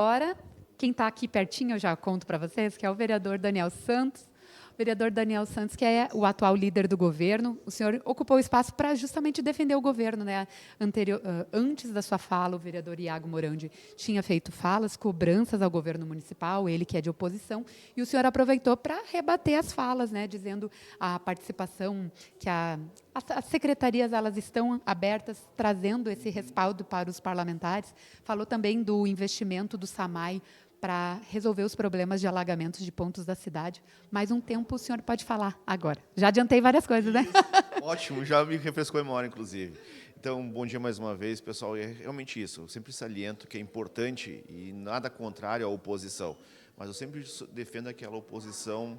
Agora, quem está aqui pertinho, eu já conto para vocês, que é o vereador Daniel Santos. O vereador Daniel Santos, que é o atual líder do governo. O senhor ocupou o espaço para justamente defender o governo, né? Antes da sua fala, o vereador Iago Morandi tinha feito falas, cobranças ao governo municipal, ele que é de oposição, e o senhor aproveitou para rebater as falas, né? Dizendo a participação que as secretarias elas estão abertas, trazendo esse respaldo para os parlamentares. Falou também do investimento do SAMAI para resolver os problemas de alagamentos de pontos da cidade. Mais um tempo o senhor pode falar agora. Já adiantei várias coisas, né? Ótimo, já me refrescou a memória, inclusive. Então, bom dia mais uma vez, pessoal. É realmente isso. Eu sempre saliento que é importante e nada contrário à oposição. Mas eu sempre defendo aquela oposição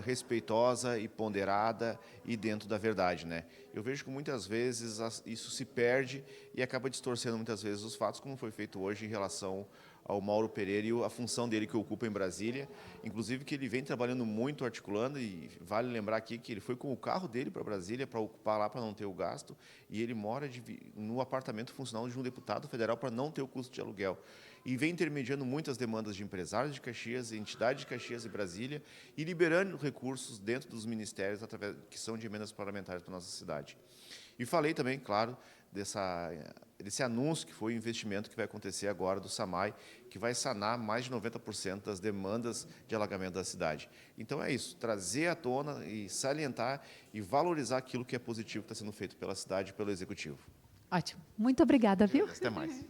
respeitosa e ponderada e dentro da verdade, né? Eu vejo que muitas vezes isso se perde e acaba distorcendo muitas vezes os fatos, como foi feito hoje em relação ao Mauro Pereira e a função dele que ocupa em Brasília, inclusive que ele vem trabalhando muito, articulando, e vale lembrar aqui que ele foi com o carro dele para Brasília para ocupar lá, para não ter o gasto, e ele mora no apartamento funcional de um deputado federal para não ter o custo de aluguel. E vem intermediando muitas demandas de empresários de Caxias, entidades de Caxias e Brasília, e liberando recursos dentro dos ministérios, através que são de emendas parlamentares para a nossa cidade. E falei também, claro, desse anúncio que foi o investimento que vai acontecer agora do SAMAI, que vai sanar mais de 90% das demandas de alagamento da cidade. Então é isso, trazer à tona e salientar e valorizar aquilo que é positivo que está sendo feito pela cidade e pelo Executivo. Ótimo. Muito obrigada, viu? Até mais.